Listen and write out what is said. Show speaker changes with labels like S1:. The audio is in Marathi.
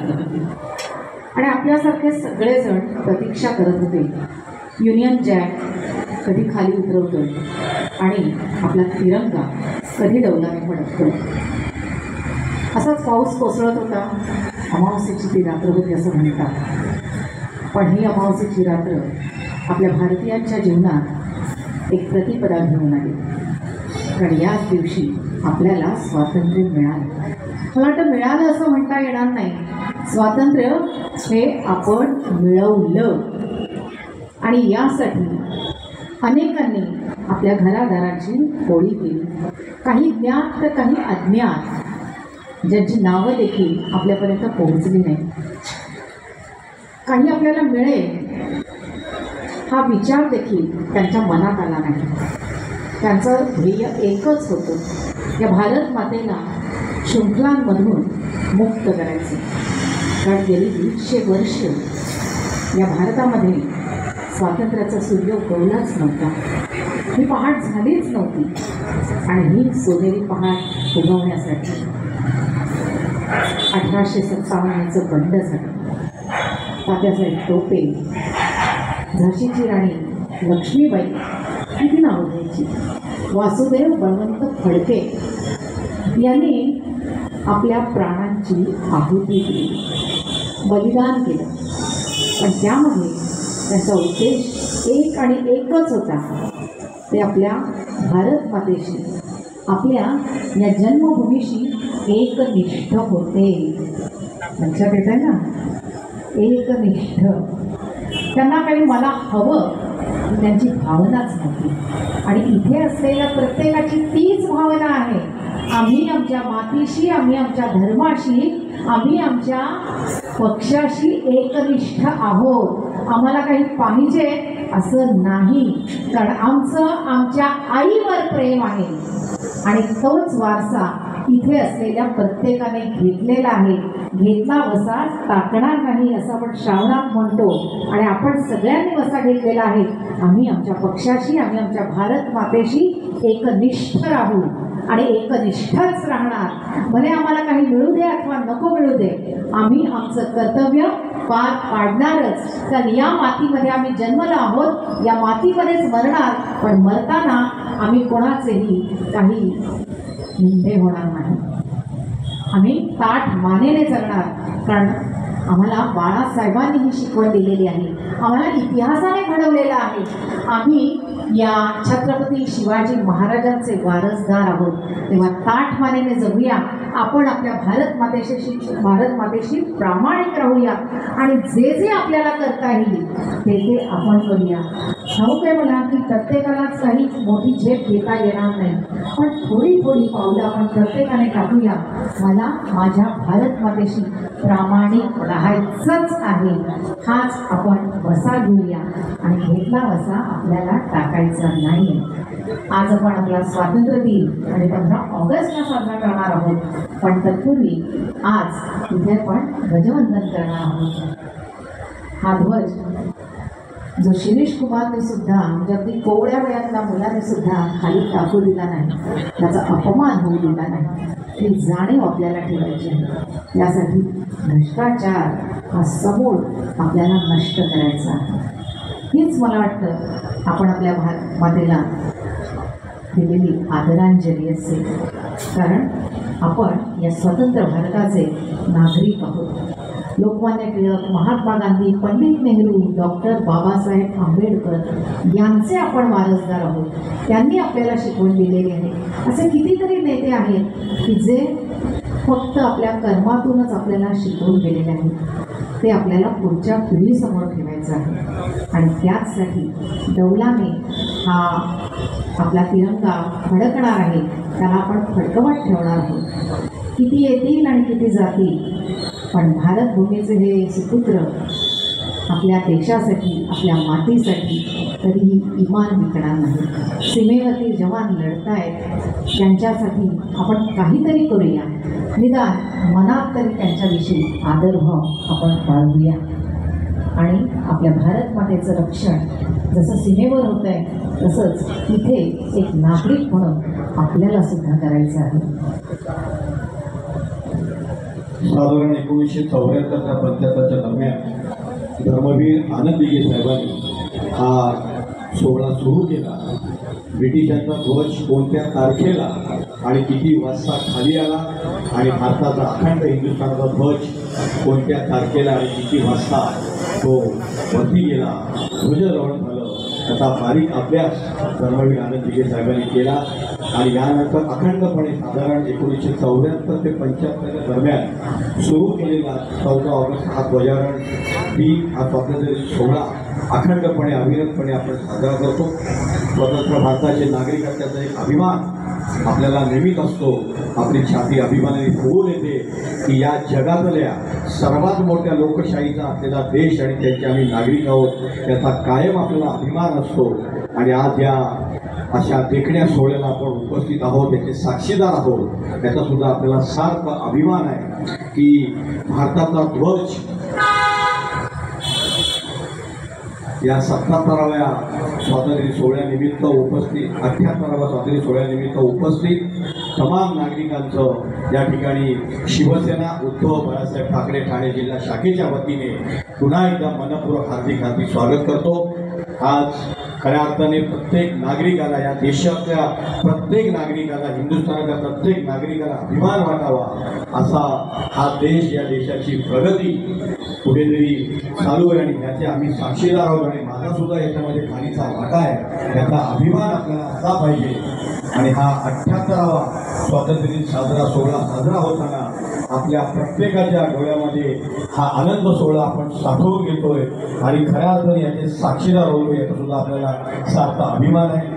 S1: लागलं आणि आपल्यासारखे सगळेजण प्रतीक्षा करत होते युनियन जॅक कधी खाली उतरवतोय आणि आपला तिरंगा कधी डौलाने फडकतोय. असाच पाऊस कोसळत होता. अमावस्येची ती रात्र होती असं म्हणतात. पण ही अमावस्येची रात्र आपल्या भारतीयांच्या जीवनात एक प्रतिपदा घेऊन आली. कारण याच दिवशी आपल्याला स्वातंत्र्य मिळालं. मला वाटतं मिळालं असं म्हणता येणार नाही. स्वातंत्र्य हे आपण मिळवलं आणि यासाठी अनेकांनी आपल्या घरादाराची होळी केली. काही ज्ञात तर काही अज्ञात, ज्यांची नावं देखील आपल्यापर्यंत पोहोचली नाही. काही आपल्याला मिळेल हा विचार देखील त्यांच्या मनात आला नाही. त्यांचं ध्येय एकच होतं, या भारत मातेला शृंखलांमधून मुक्त करायचं. कारण गेली 150 वर्ष या भारतामध्ये स्वातंत्र्याचा सूर्य उगवलाच नव्हता. ही पहाट झालीच नव्हती आणि ही सोनेरी पहाट उगवण्यासाठी 1857चं बंड झालं. तात्यासाहेब टोपे, झाशीची राणी लक्ष्मीबाई, किती नावं घ्यायची, वासुदेव बळवंत फडके यांनी आपल्या प्राणांची आहुती दिली, बलिदान केलं. पण त्यामध्ये त्यांचा उद्देश एक आणि एकच होता, ते आपल्या भारत मातेशी, आपल्या या जन्मभूमीशी एकनिष्ठ होते. लक्षात येत आहे ना, एकनिष्ठ. त्यांना काही मला हवं त्यांची भावनाच नव्हती. आणि इथे असलेल्या प्रत्येकाची तीच भावना आहे, आम्ही आमच्या मातीशी, आम्ही आमच्या धर्माशी, आम्ही आमच्या पक्षाशी एकनिष्ठ आहोत. आम्हाला काही पाहिजे असं नाही, कारण आमचं आमच्या आईवर प्रेम आहे आणि तोच वारसा इथे असलेल्या प्रत्येकाने घेतलेला आहे. घेतला वसा टाकणार नाही असं आपण श्रावणात म्हणतो आणि आपण सगळ्यांनी वसा घेतलेला आहे. आम्ही आमच्या पक्षाशी, आम्ही आमच्या भारत मातेशी एकनिष्ठ राहू आणि एकनिष्ठच राहणार. भले आम्हाला काही मिळू दे अथवा नको मिळू दे, आम्ही आमचं कर्तव्य पार पाडणारच. कारण या मातीमध्ये आम्ही जन्मलो आहोत, या मातीमध्येच मरणार. पण मरताना आम्ही कोणाचेही काही निंदे होणार नाही. आम्ही ताठ मानेने जगणार. कारण आम्हाला बाळासाहेबांनी ही शिकवण दिलेली आहे, आम्हाला इतिहासाने घडवलेलं आहे. आम्ही या छत्रपती शिवाजी महाराजांचे वारसदार आहोत. तेव्हा ताठ मानेने जगूया. आपण आपल्या भारत मातेशी प्रामाणिक राहूया आणि जे जे आपल्याला करता येईल ते ते आपण करूया. ठाऊक आहे मला की प्रत्येकालाच काही मोठी झेप घेता येणार नाही, पण थोडी थोडी पावलं आपण प्रत्येकाने टाकूया. मला माझ्या भारत मातेशी प्रामाणिक राहायचंच आहे, हाच आपण वसा घेऊया आणि घेतला वसा आपल्याला टाकायचा नाही. आज आपण आपला स्वातंत्र्य दिन आणि 15 ऑगस्टला साजरा करणार आहोत, पण तत्पूर्वी आज इथे आपण ध्वजवंदन करणार आहोत. हा ध्वज जो शिरीष कुमारने सुद्धा, म्हणजे अगदी कोवळ्या वयातल्या मुलाने सुद्धा खाली टाकू दिला नाही, त्याचा अपमान होऊ दिला नाही, ही जाणीव आपल्याला ठेवायची आहे. यासाठी भ्रष्टाचार हा समूळ आपल्याला नष्ट करायचा आहे. हीच मला वाटतं आपण आपल्या मातेला दिलेली आदरांजली असेल. कारण आपण या स्वतंत्र भारताचे नागरिक आहोत. लोकमान्य टिळक, महात्मा गांधी, पंडित नेहरू, डॉक्टर बाबासाहेब आंबेडकर यांचे आपण वारसदार आहोत. त्यांनी आपल्याला शिकवण दिलेली आहे. असे कितीतरी नेते आहेत की जे फक्त आपल्या कर्मातूनच आपल्याला शिकवून गेलेले आहेत. ते आपल्याला पुढच्या पिढीसमोर ठेवायचं आहे आणि त्याचसाठी डौलाने हा आपला तिरंगा फडकणार आहे, त्याला आपण फडकवत ठेवणार आहोत. किती येतील आणि किती जातील, पण भारत भूमीचे हे सुपुत्र आपल्या देशासाठी, आपल्या मातीसाठी कधीही इमान विकणार नाही. सीमेवरती जवान लढतायत, त्यांच्यासाठी आपण काहीतरी करूया. निदान मनात तरी त्यांच्याविषयी आदरभाव आपण बाळगूया आणि आपल्या भारत मातेचं रक्षण जसं सीमेवर होत आहे तसंच इथे एक नागरिक म्हणून आपल्याला सुद्धा करायचं आहे.
S2: साधारण 1974-75 दरम्यान धर्मवीर आनंद दिघे साहेबांनी हा सोहळा सुरू केला. ब्रिटिशांचा ध्वज कोणत्या तारखेला आणि किती वाजता खाली आला आणि भारताचा अखंड हिंदुस्थानाचा ध्वज कोणत्या तारखेला आणि किती वाजता तो वरती गेला, ध्वजारोहण झालं, त्याचा बारीक अभ्यास धर्मवीर आनंद दिघे साहेबांनी केला. आणि यानंतर अखंडपणे साधारण 1974 ते 75 दरम्यान सुरू केलेला 14 ऑगस्ट हा ध्वजारोहण हा स्वातंत्र्य सोहळा अखंडपणे अविरतपणे आपण साजरा करतो. स्वतंत्र भारताचे नागरिक त्याचा एक अभिमान आपल्याला नेहमीच असतो. आपली छाती अभिमानाने फुगून येते की या जगातल्या सर्वात मोठ्या लोकशाहीचा असलेला देश आणि त्यांचे आम्ही नागरिक आहोत याचा कायम आपल्याला अभिमान असतो. आणि आज या अशा देखण्या सोहळ्याला आपण उपस्थित आहोत, याचे साक्षीदार आहोत, याचा सुद्धा आपल्याला सार्थ अभिमान आहे की भारताचा ध्वज या 77व्या स्वातंत्र्य सोहळ्यानिमित्त उपस्थित 78व्या स्वातंत्र्य सोहळ्यानिमित्त उपस्थित तमाम नागरिकांचं या ठिकाणी शिवसेना उद्धव बाळासाहेब ठाकरे ठाणे जिल्हा शाखेच्या वतीने पुन्हा एकदा मनपूर्वक हार्दिक स्वागत करतो. आज खऱ्या अर्थाने प्रत्येक नागरिकाला, या देशातल्या प्रत्येक नागरिकाला, हिंदुस्थानाच्या प्रत्येक नागरिकाला अभिमान वाटावा असा हा देश, या देशाची प्रगती कुठेतरी चालू आहे आणि याचे आम्ही साक्षीदार आहोत. आणि माझा सुद्धा याच्यामध्ये खालीचा वाटा आहे, याचा अभिमान आपल्याला असला पाहिजे. आणि हा 78वा स्वातंत्र्य साजरा सोहळा साजरा होताना आपल्या प्रत्येकाच्या डोळ्यामध्ये हा आनंद सोहळा आपण साठवून घेतोय आणि खऱ्या अर्थाने याचे साक्षीदार होतो, याचा सुद्धा आपल्याला सार्थ अभिमान आहे.